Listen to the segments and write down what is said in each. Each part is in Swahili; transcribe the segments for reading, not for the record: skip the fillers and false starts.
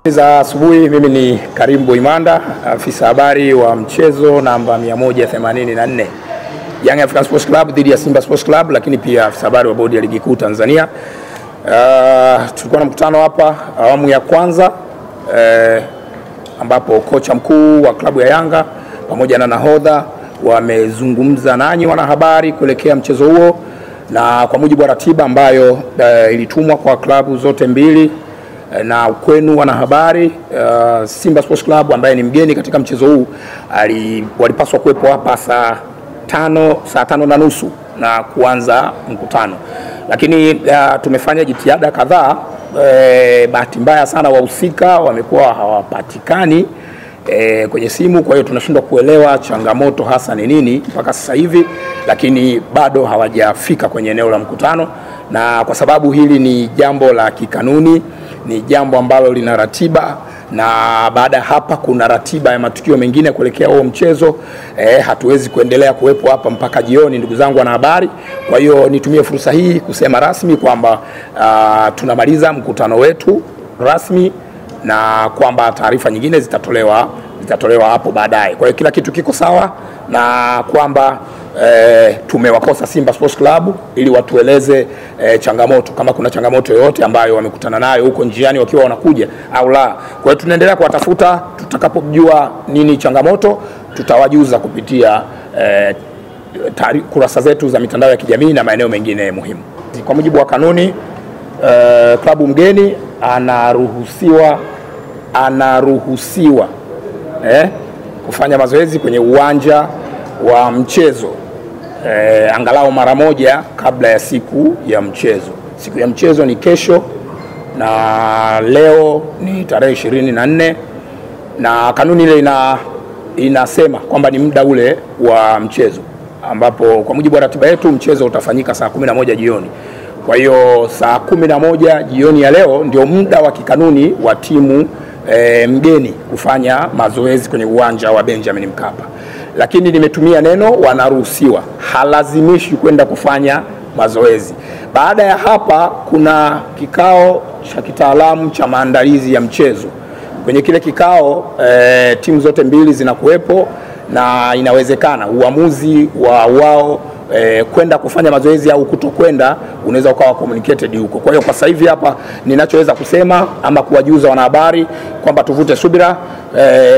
Za asubuhi, mimi ni Karim Boimanda, afisa habari wa mchezo namba 184 Young African Sports Club dhidi ya Simba Sports Club, lakini pia afisa habari wa bodi ya ligi kuu Tanzania. Tulikuwa na mkutano hapa awamu ya kwanza ambapo kocha mkuu wa klabu ya Yanga pamoja na nahodha wamezungumza nanyi wanahabari kuelekea mchezo huo, na kwa mujibu wa ratiba ambayo ilitumwa kwa klabu zote mbili na kwenu wanahabari, Simba Sports Club ambaye ni mgeni katika mchezo huu walipaswa kuwepo hapa saa 5:30 na kuanza mkutano, lakini tumefanya jitihada kadhaa. Bahati mbaya sana wahusika wamekuwa hawapatikani kwenye simu, kwa hiyo tunashindwa kuelewa changamoto hasa ni nini mpaka sasa hivi, lakini bado hawajafika kwenye eneo la mkutano. Na kwa sababu hili ni jambo la kikanuni, ni jambo ambalo lina ratiba, na baada ya hapa kuna ratiba ya matukio mengine kuelekea huo mchezo, hatuwezi kuendelea kuwepo hapa mpaka jioni, ndugu zangu wanahabari. Kwa hiyo nitumie fursa hii kusema rasmi kwamba tunamaliza mkutano wetu rasmi, na kwamba taarifa nyingine zitatolewa hapo baadaye. Kwa hiyo kila kitu kiko sawa, na kwamba tumewakosa Simba Sports Club ili watueleze changamoto, kama kuna changamoto yoyote ambayo wamekutana nayo huko njiani wakiwa wanakuja au la. Kwa hiyo tunaendelea kuwatafuta, tutakapojua nini changamoto tutawajuza kupitia kurasa zetu za mitandao ya kijamii na maeneo mengine muhimu. Kwa mujibu wa kanuni, klabu mgeni anaruhusiwa kufanya mazoezi kwenye uwanja wa mchezo angalau mara moja kabla ya siku ya mchezo. Siku ya mchezo ni kesho, na leo ni tarehe 24, na kanuni ile inasema kwamba ni muda ule wa mchezo, ambapo kwa mujibu wa ratiba yetu mchezo utafanyika saa 11 jioni. Kwa hiyo saa 11 jioni ya leo ndio muda wa kikanuni wa timu mgeni kufanya mazoezi kwenye uwanja wa Benjamin Mkapa. Lakini nimetumia neno wanaruhusiwa, halazimishi kwenda kufanya mazoezi. Baada ya hapa kuna kikao cha kitaalamu cha maandalizi ya mchezo. Kwenye kile kikao timu zote mbili zinakuwepo, na inawezekana uamuzi wa wao kwenda kufanya mazoezi au kutokwenda unaweza ukawa communicated huko. Kwa hiyo kwa sasa hivi hapa ninachoweza kusema ama kuwajuza wanahabari kwamba tuvute subira,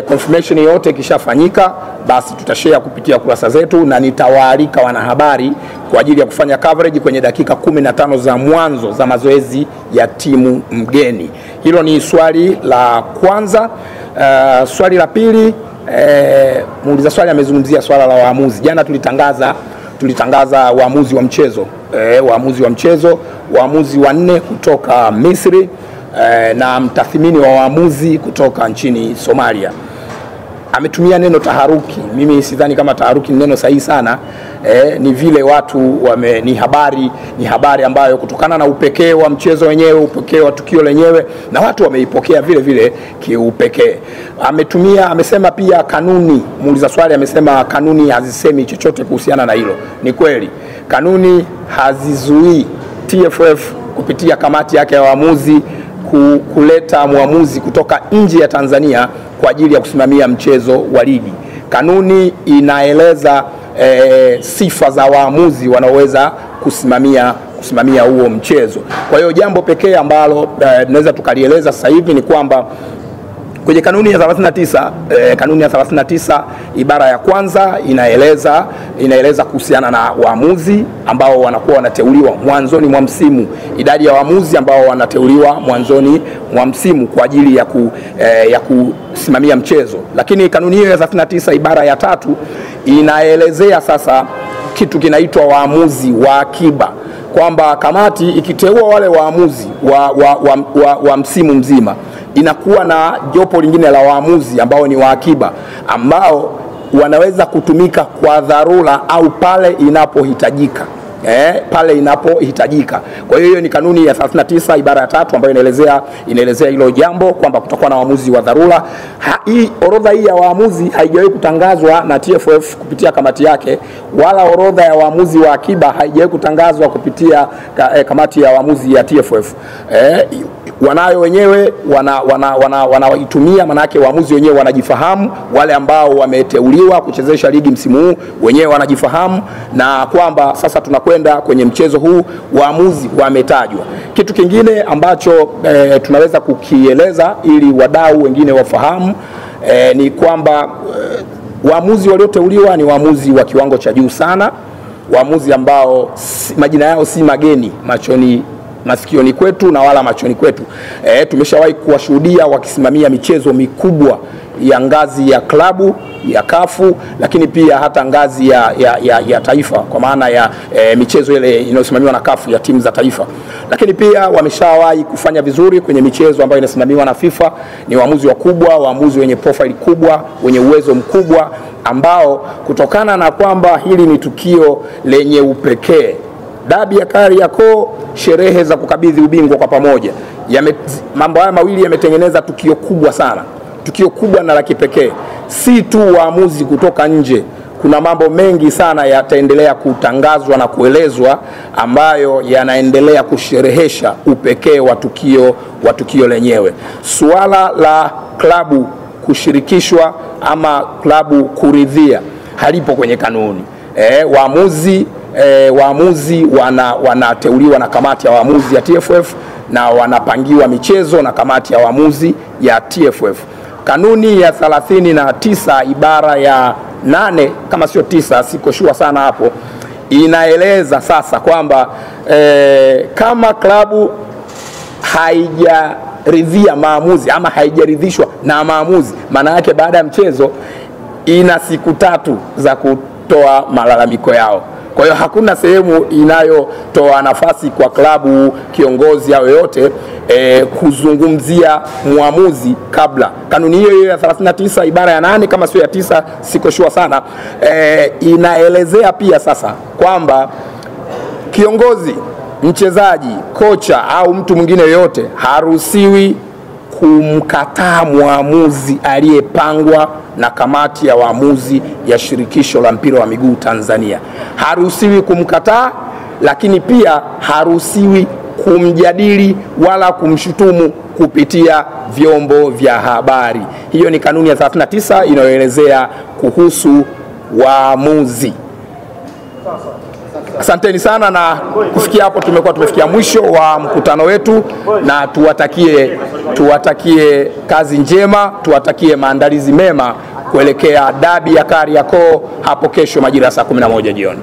confirmation yote ikishafanyika basi tutashare kupitia kurasa zetu, na nitawaalika wanahabari kwa ajili ya kufanya coverage kwenye dakika 15 za mwanzo za mazoezi ya timu mgeni. Hilo ni swali la kwanza. Swali la pili, muuliza swali amezungumzia swala la waamuzi. Jana tulitangaza waamuzi wa mchezo, waamuzi wanne kutoka Misri, na mtathmini wa waamuzi kutoka nchini Somalia. Ametumia neno taharuki. Mimi sidhani kama taharuki ni neno sahihi sana. Ni vile watu ni habari ambayo kutokana na upekee wa mchezo wenyewe, upekee wa tukio lenyewe, na watu wameipokea vile vile kiupekee. Amesema pia kanuni, muuliza swali amesema kanuni hazisemi chochote kuhusiana na hilo. Ni kweli, kanuni hazizuii TFF kupitia kamati yake ya waamuzi kuleta muamuzi kutoka nje ya Tanzania kwa ajili ya kusimamia mchezo wa ligi. Kanuni inaeleza sifa za waamuzi wanaoweza kusimamia huo mchezo. Kwa hiyo jambo pekee ambalo tunaweza tukalieleza sasa hivi ni kwamba kwenye kanuni ya 39 ibara ya kwanza inaeleza kuhusiana na waamuzi ambao wanakuwa wanateuliwa mwanzoni mwa msimu, idadi ya waamuzi ambao wanateuliwa mwanzoni mwa msimu kwa ajili ya kusimamia mchezo. Lakini kanuni hiyo ya 39 ibara ya 3 inaelezea sasa kitu kinaitwa waamuzi wa akiba, kwamba kamati ikiteua wale waamuzi wa msimu mzima inakuwa na jopo lingine la waamuzi ambao ni wa akiba, ambao wanaweza kutumika kwa dharura au pale inapohitajika. Kwa hiyo ni kanuni ya 39 ibara ya 3 ambayo inaelezea hilo jambo kwamba kutakuwa na waamuzi wa dharura. Hii orodha hii ya waamuzi haijawahi kutangazwa na TFF kupitia kamati yake, wala orodha ya waamuzi wa akiba haijawahi kutangazwa kupitia kamati ya waamuzi ya TFF. wanayo wenyewe, wanaitumia, manake waamuzi wenyewe wanajifahamu, wale ambao wameteuliwa kuchezesha ligi msimu huu wenyewe wanajifahamu, na kwamba sasa tunakwenda kwenye mchezo huu waamuzi wametajwa. Kitu kingine ambacho tunaweza kukieleza ili wadau wengine wafahamu ni kwamba waamuzi walioteuliwa ni waamuzi wa kiwango cha juu sana, waamuzi ambao majina yao si mageni masikioni kwetu na wala machoni kwetu. Tumeshawahi kuwashuhudia wakisimamia michezo mikubwa ya ngazi ya klabu ya kafu, lakini pia hata ngazi ya taifa, kwa maana ya michezo ile inayosimamiwa na kafu ya timu za taifa. Lakini pia wameshawahi kufanya vizuri kwenye michezo ambayo inasimamiwa na FIFA. Ni waamuzi wakubwa, waamuzi wenye profile kubwa, wenye uwezo mkubwa, ambao kutokana na kwamba hili ni tukio lenye upekee, dabi ya Kariakoo, sherehe za kukabidhi ubingwa kwa pamoja, mambo haya mawili yametengeneza tukio kubwa sana, tukio kubwa na la kipekee. Si tu waamuzi kutoka nje, kuna mambo mengi sana yataendelea kutangazwa na kuelezwa ambayo yanaendelea kusherehesha upekee wa tukio lenyewe. Suala la klabu kushirikishwa ama klabu kuridhia halipo kwenye kanuni. Waamuzi wanateuliwa na kamati ya waamuzi ya TFF na wanapangiwa michezo na kamati ya waamuzi ya TFF. Kanuni ya 39 ibara ya 8 kama sio 9, siko shua sana hapo, inaeleza sasa kwamba kama klabu haijaridhia maamuzi ama haijaridhishwa na maamuzi, maana yake baada ya mchezo ina siku 3 za kutoa malalamiko yao. Kwa hiyo hakuna sehemu inayotoa nafasi kwa klabu, kiongozi au yoyote kuzungumzia muamuzi kabla. Kanuni hiyo ya 39 ibara ya 8 kama sio ya 9, siko shua sana, inaelezea pia sasa kwamba kiongozi, mchezaji, kocha au mtu mwingine yoyote haruhusiwi kumkataa muamuzi aliyepangwa na kamati ya waamuzi ya shirikisho la mpira wa miguu Tanzania. Haruhusiwi kumkataa, lakini pia haruhusiwi kumjadili wala kumshutumu kupitia vyombo vya habari. Hiyo ni kanuni ya 39 inayoelezea kuhusu waamuzi. Asanteni sana, na kufikia hapo tumefikia mwisho wa mkutano wetu, na tuwatakie kazi njema, tuwatakie maandalizi mema kuelekea dabi ya Kariakoo hapo kesho majira ya saa 11 jioni.